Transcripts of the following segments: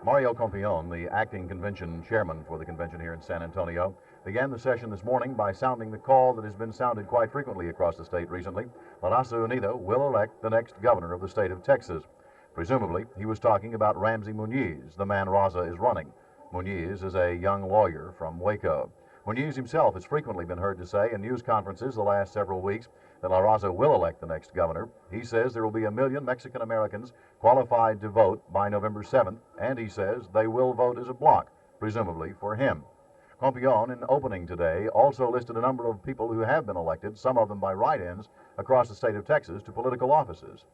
Mario Compean, the acting convention chairman for the convention here in San Antonio, began the session this morning by sounding the call that has been sounded quite frequently across the state recently. Raza Unida will elect the next governor of the state of Texas. Presumably, he was talking about Ramsey Muñiz, the man Raza is running. Muñiz is a young lawyer from Waco. Muñiz himself has frequently been heard to say in news conferences the last several weeks that La Raza will elect the next governor. He says there will be 1 million Mexican Americans qualified to vote by November 7th, and he says they will vote as a bloc, presumably for him. Compean, in opening today, also listed a number of people who have been elected, some of them by write-ins, across the state of Texas to political offices.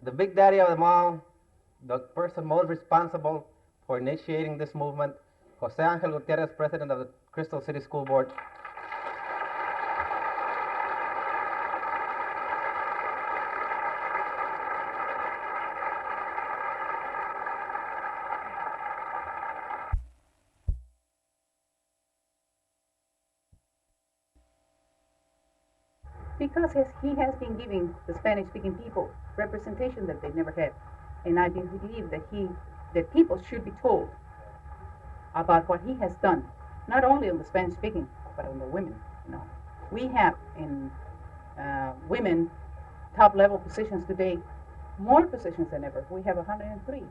The big daddy of them all, the person most responsible for initiating this movement, Jose Angel Gutierrez, President of the Crystal City School Board. Because he has been giving the Spanish-speaking people representation that they've never had. And I believe that people should be told about what he has done, not only on the Spanish-speaking, but on the women. We have in women top-level positions today, more positions than ever. We have 103.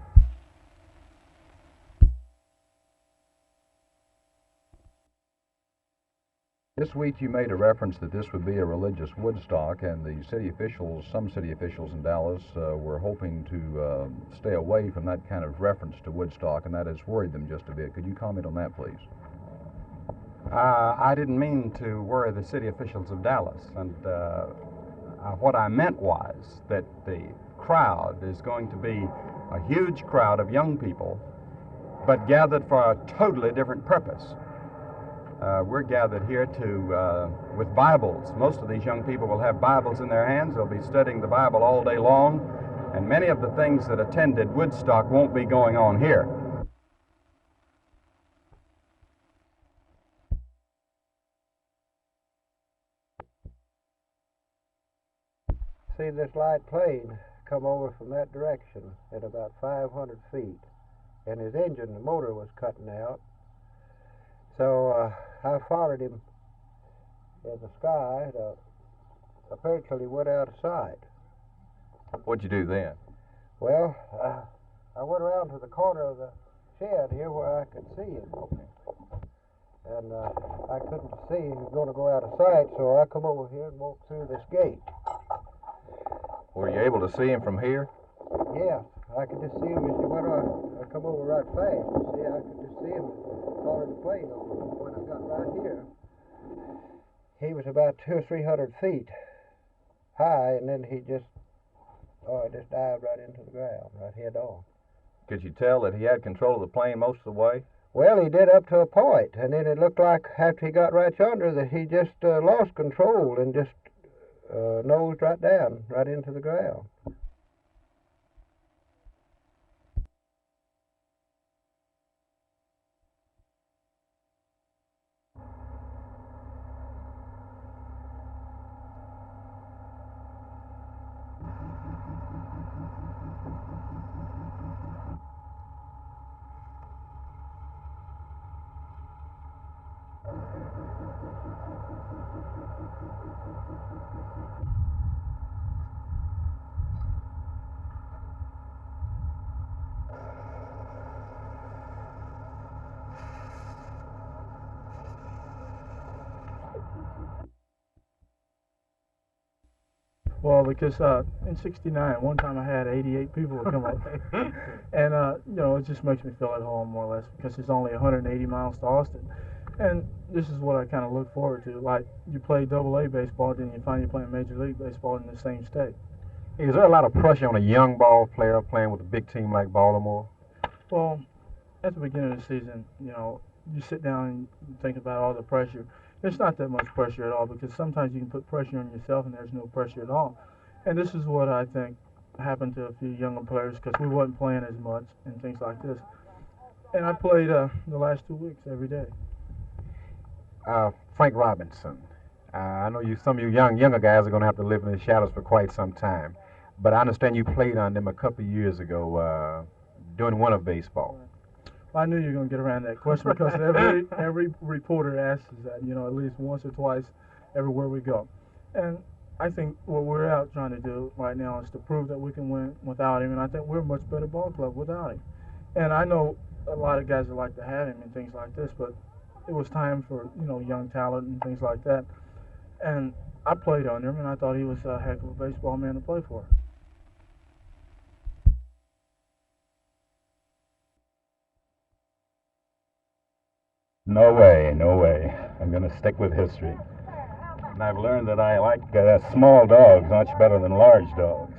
This week you made a reference that this would be a religious Woodstock, and the city officials, some city officials in Dallas, were hoping to stay away from that kind of reference to Woodstock, and that has worried them just a bit. Could you comment on that, please? I didn't mean to worry the city officials of Dallas, and what I meant was that the crowd is going to be a huge crowd of young people, but gathered for a totally different purpose. We're gathered here with Bibles. Most of these young people will have Bibles in their hands. They'll be studying the Bible all day long, and many of the things that attended Woodstock won't be going on here. See this light plane come over from that direction at about 500 feet, and his engine, the motor, was cutting out. So I followed him in the sky. Apparently, he went out of sight. What'd you do then? Well, I went around to the corner of the shed here where I could see him. And I couldn't see he was going to go out of sight, so I come over here and walked through this gate. Were you able to see him from here? Yeah, I could just see him as he went on. I come over right fast. See, I could just see him follow the plane over. When I got right here, he was about 200 or 300 feet high, and then he just dived right into the ground, right head on. Could you tell that he had control of the plane most of the way? Well, he did up to a point, and then it looked like after he got right yonder that he just lost control and just nosed right down, right into the ground. Well, because in '69, one time I had 88 people come up, and it just makes me feel at home more or less because it's only 180 miles to Austin, and this is what I kind of look forward to. Like you play AA baseball, then you find you're playing Major League Baseball in the same state. Is there a lot of pressure on a young ball player playing with a big team like Baltimore? Well, at the beginning of the season, you sit down and you think about all the pressure. There's not that much pressure at all because sometimes you can put pressure on yourself and there's no pressure at all. And this is what I think happened to a few younger players because we wasn't playing as much and things like this. And I played the last 2 weeks every day. Frank Robinson. I know some of you younger guys are going to have to live in the shadows for quite some time. But I understand you played on them a couple of years ago. during winter baseball? Well, I knew you were going to get around that question because every reporter asks us that, you know, at least once or twice everywhere we go. And I think what we're out trying to do right now is to prove that we can win without him, and I think we're a much better ball club without him. And I know a lot of guys would like to have him and things like this, but it was time for, you know, young talent and things like that. And I played under him, and I thought he was a heck of a baseball man to play for. No way, no way. I'm going to stick with history. And I've learned that I like small dogs much better than large dogs.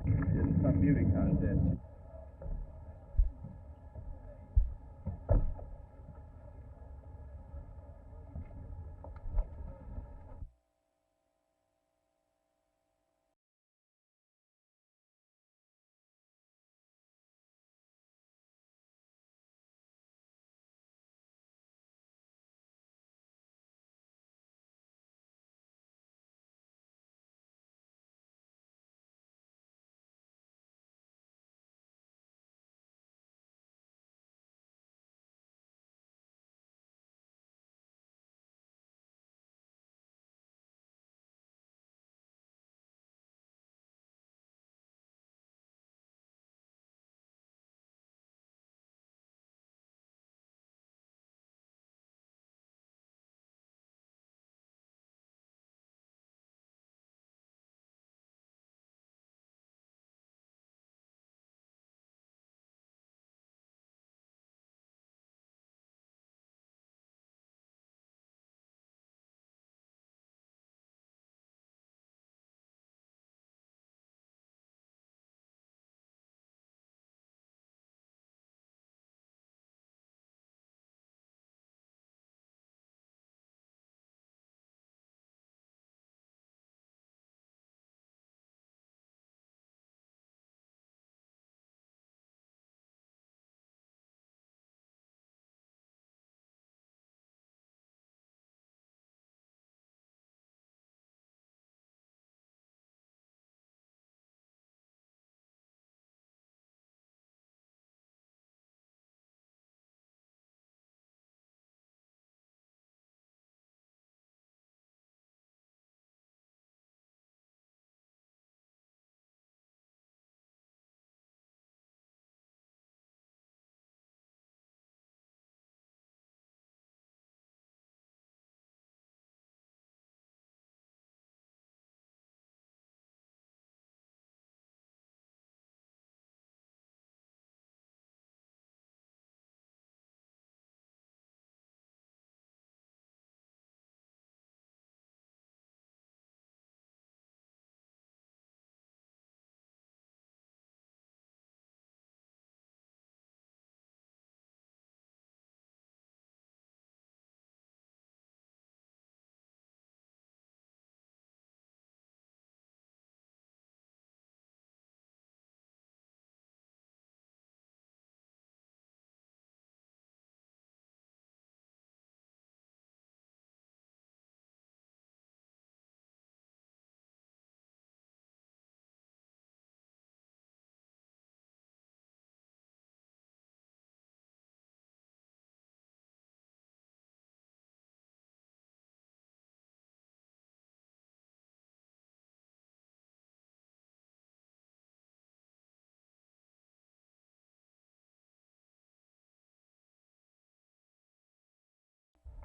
It's a beauty contest.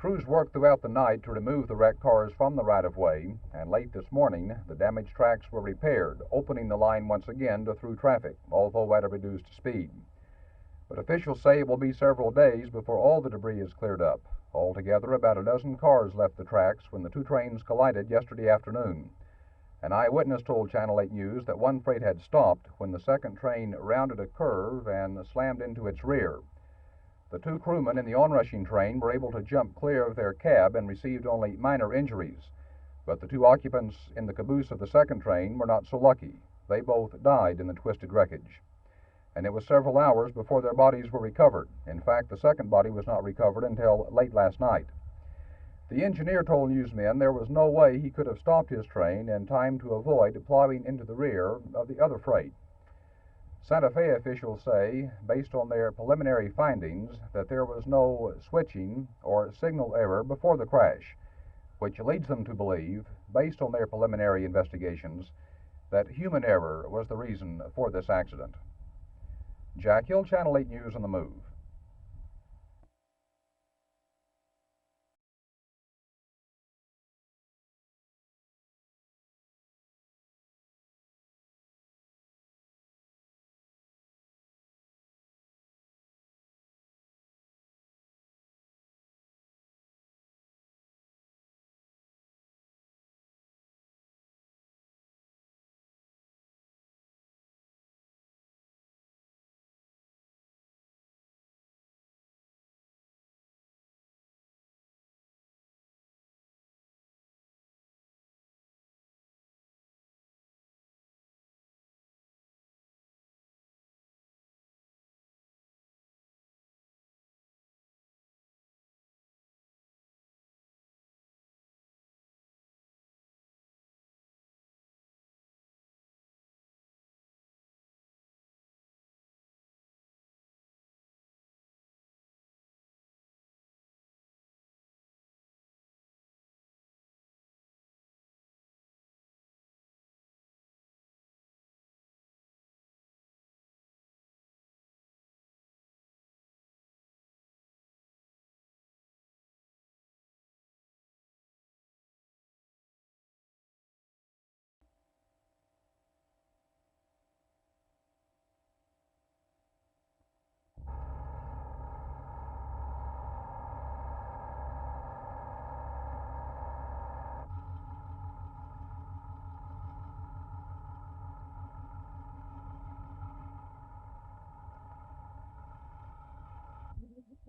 Crews worked throughout the night to remove the wrecked cars from the right-of-way, and late this morning, the damaged tracks were repaired, opening the line once again to through traffic, although at a reduced speed. But officials say it will be several days before all the debris is cleared up. Altogether, about a dozen cars left the tracks when the two trains collided yesterday afternoon. An eyewitness told Channel 8 News that one freight had stopped when the second train rounded a curve and slammed into its rear. The two crewmen in the onrushing train were able to jump clear of their cab and received only minor injuries. But the two occupants in the caboose of the second train were not so lucky. They both died in the twisted wreckage. And it was several hours before their bodies were recovered. In fact, the second body was not recovered until late last night. The engineer told newsmen there was no way he could have stopped his train in time to avoid plowing into the rear of the other freight. Santa Fe officials say, based on their preliminary findings, that there was no switching or signal error before the crash, which leads them to believe, based on their preliminary investigations, that human error was the reason for this accident. Jack Hill, Channel 8 News on the Move.